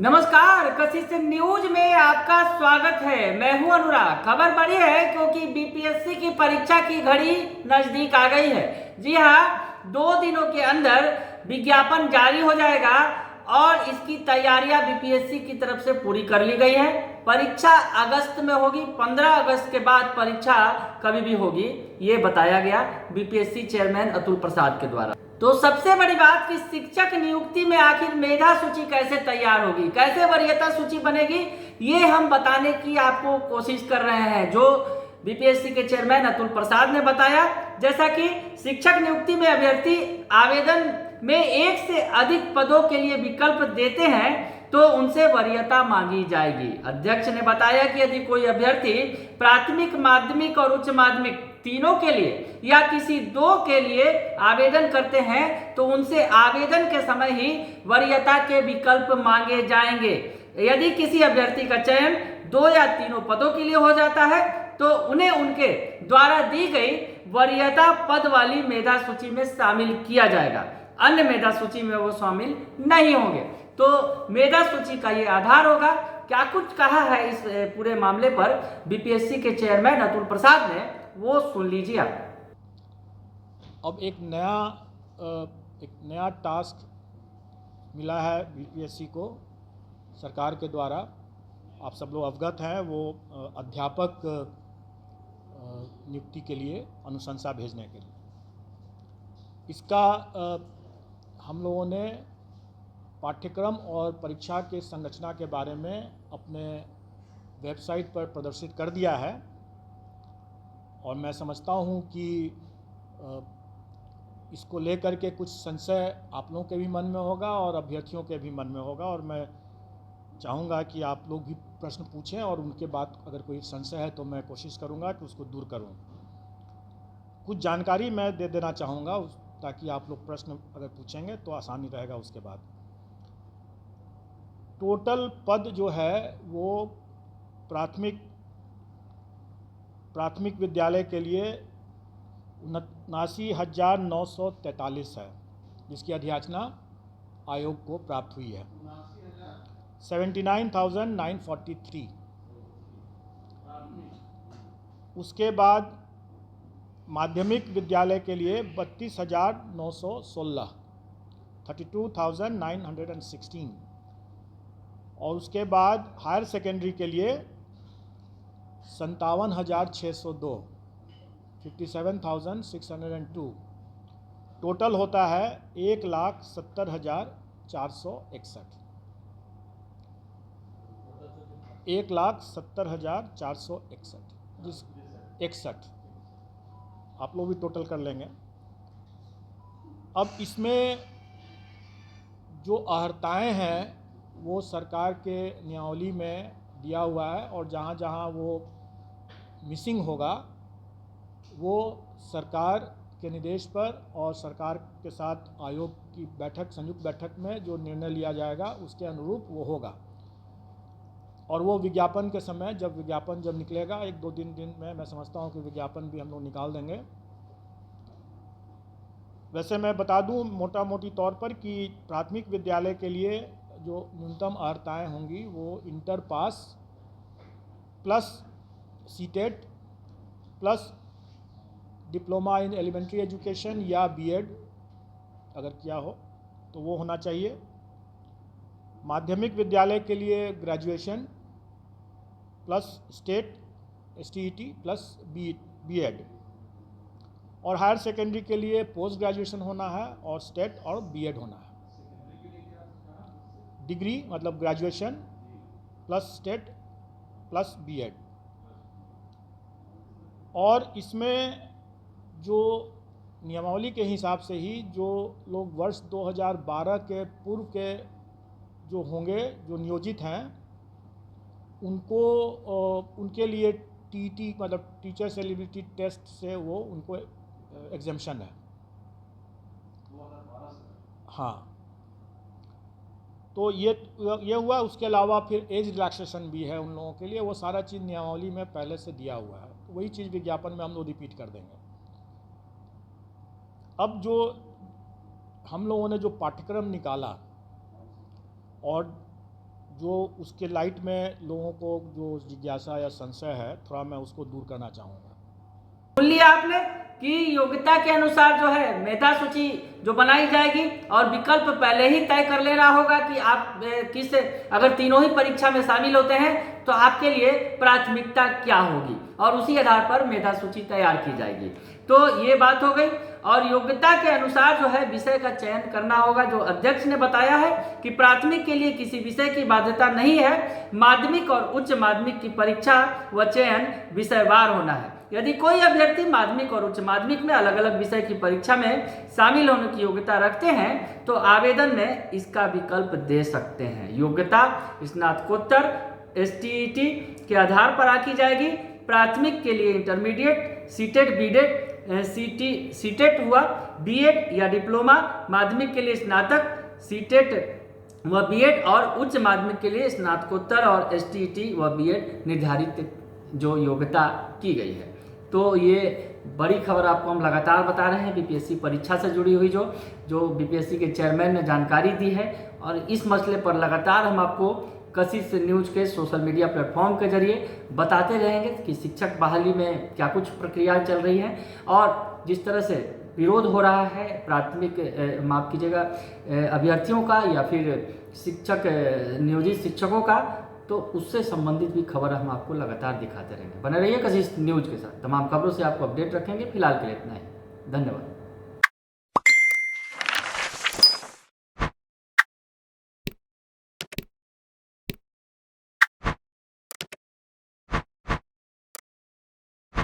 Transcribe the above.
नमस्कार, कशिश न्यूज में आपका स्वागत है। मैं हूं अनुराग। खबर बड़ी है क्योंकि बीपीएससी की परीक्षा की घड़ी नजदीक आ गई है। जी हां, 2 दिनों के अंदर विज्ञापन जारी हो जाएगा और इसकी तैयारियां बीपीएससी की तरफ से पूरी कर ली गई है। परीक्षा अगस्त में होगी। 15 अगस्त के बाद परीक्षा कभी भी होगी, ये बताया गया बीपीएससी चेयरमैन अतुल प्रसाद के द्वारा। तो सबसे बड़ी बात कि शिक्षक नियुक्ति में आखिर मेधा सूची कैसे तैयार होगी, कैसे वरीयता सूची बनेगी, ये हम बताने की आपको कोशिश कर रहे हैं। जो बीपीएससी के चेयरमैन अतुल प्रसाद ने बताया, जैसा कि शिक्षक नियुक्ति में अभ्यर्थी आवेदन में एक से अधिक पदों के लिए विकल्प देते हैं तो उनसे वरीयता मांगी जाएगी। अध्यक्ष ने बताया कि यदि कोई अभ्यर्थी प्राथमिक, माध्यमिक और उच्च माध्यमिक तीनों के लिए या किसी 2 के लिए आवेदन करते हैं तो उनसे आवेदन के समय ही वरीयता के विकल्प मांगे जाएंगे। यदि किसी अभ्यर्थी का चयन 2 या तीनों पदों के लिए हो जाता है तो उन्हें उनके द्वारा दी गई वरीयता पद वाली मेधा सूची में शामिल किया जाएगा। अन्य मेधा सूची में वो शामिल नहीं होंगे। तो मेधा सूची का ये आधार होगा। क्या कुछ कहा है इस पूरे मामले पर बीपीएससी के चेयरमैन अतुल प्रसाद ने, वो सुन लीजिए आप। अब एक नया टास्क मिला है बीपीएससी को सरकार के द्वारा। आप सब लोग अवगत हैं, वो अध्यापक नियुक्ति के लिए अनुशंसा भेजने के लिए। इसका हम लोगों ने पाठ्यक्रम और परीक्षा के संरचना के बारे में अपने वेबसाइट पर प्रदर्शित कर दिया है और मैं समझता हूँ कि इसको लेकर के कुछ संशय आप लोगों के भी मन में होगा और अभ्यर्थियों के भी मन में होगा, और मैं चाहूँगा कि आप लोग भी प्रश्न पूछें और उनके बाद अगर कोई संशय है तो मैं कोशिश करूँगा कि उसको दूर करूँ। कुछ जानकारी मैं दे देना चाहूँगा ताकि आप लोग प्रश्न अगर पूछेंगे तो आसानी रहेगा। उसके बाद टोटल पद जो है वो प्राथमिक विद्यालय के लिए 79,943 है, जिसकी अधियाचना आयोग को प्राप्त हुई है। 79,943। उसके बाद माध्यमिक विद्यालय के लिए 32,916, 32,916। और उसके बाद हायर सेकेंडरी के लिए 57,602, 57,602। टोटल होता है 1,70,461, 1,70,461, जिस 61 आप लोग भी टोटल कर लेंगे। अब इसमें जो अर्हताएँ हैं वो सरकार के नियमावली में दिया हुआ है, और जहाँ जहाँ वो मिसिंग होगा वो सरकार के निर्देश पर और सरकार के साथ आयोग की बैठक, संयुक्त बैठक में जो निर्णय लिया जाएगा उसके अनुरूप वो होगा। और वो विज्ञापन के समय जब निकलेगा 1-2 दिन में, मैं समझता हूँ कि विज्ञापन भी हम लोग निकाल देंगे। वैसे मैं बता दूं मोटा मोटी तौर पर कि प्राथमिक विद्यालय के लिए जो न्यूनतम अर्हताएँ होंगी वो inter pass plus CTET plus diploma in elementary education या बीएड अगर किया हो तो वो होना चाहिए। माध्यमिक विद्यालय के लिए graduation plus STET STET plus BEd, और हायर सेकेंडरी के लिए पोस्ट ग्रेजुएशन होना है और स्टेट और बीएड होना है। डिग्री मतलब graduation plus STET plus BEd. और इसमें जो नियमावली के हिसाब से ही जो लोग वर्ष 2012 के पूर्व के जो होंगे, जो नियोजित हैं, उनको उनके लिए टीटी मतलब टीचर्स एलिजिबिलिटी टेस्ट से वो उनको एग्जेम्पशन है। हाँ, तो ये हुआ। उसके अलावा फिर एज रिलैक्सेशन भी है उन लोगों के लिए, वो सारा चीज़ नियमावली में पहले से दिया हुआ है। तो वही चीज़ विज्ञापन में हम लोग रिपीट कर देंगे। अब जो हम लोगों ने जो पाठ्यक्रम निकाला और जो उसके लाइट में लोगों को जो जिज्ञासा या संशय है थोड़ा मैं उसको दूर करना चाहूँगा। सुन लिया आपने कि योग्यता के अनुसार जो है मेधा सूची जो बनाई जाएगी और विकल्प पहले ही तय कर लेना होगा कि आप किस, अगर तीनों ही परीक्षा में शामिल होते हैं तो आपके लिए प्राथमिकता क्या होगी और उसी आधार पर मेधा सूची तैयार की जाएगी। तो ये बात हो गई। और योग्यता के अनुसार जो है विषय का चयन करना होगा। जो अध्यक्ष ने बताया है कि प्राथमिक के लिए किसी विषय की बाध्यता नहीं है, माध्यमिक और उच्च माध्यमिक की परीक्षा व चयन विषयवार होना है। यदि कोई अभ्यर्थी माध्यमिक और उच्च माध्यमिक में अलग अलग विषय की परीक्षा में शामिल होने की योग्यता रखते हैं तो आवेदन में इसका विकल्प दे सकते हैं। योग्यता स्नातकोत्तर STET के आधार पर आंकी जाएगी। प्राथमिक के लिए इंटरमीडिएट, सीटेट, बीटेट, सीटेट हुआ, बीएड या डिप्लोमा, माध्यमिक के लिए स्नातक, सीटेट व बीएड और उच्च माध्यमिक के लिए स्नातकोत्तर और STET व बीएड निर्धारित जो योग्यता की गई है। तो ये बड़ी खबर आपको हम लगातार बता रहे हैं बीपीएससी परीक्षा से जुड़ी हुई जो बीपीएससी के चेयरमैन ने जानकारी दी है। और इस मसले पर लगातार हम आपको कशिश न्यूज के सोशल मीडिया प्लेटफॉर्म के जरिए बताते रहेंगे कि शिक्षक बहाली में क्या कुछ प्रक्रियाएं चल रही हैं और जिस तरह से विरोध हो रहा है प्राथमिक माफ कीजिएगा अभ्यर्थियों का या फिर शिक्षक नियोजित शिक्षकों का, तो उससे संबंधित भी खबर हम आपको लगातार दिखाते रहेंगे। बने रहिए कशिश न्यूज के साथ। तमाम खबरों से आपको अपडेट रखेंगे। फिलहाल के लिए इतना ही। धन्यवाद।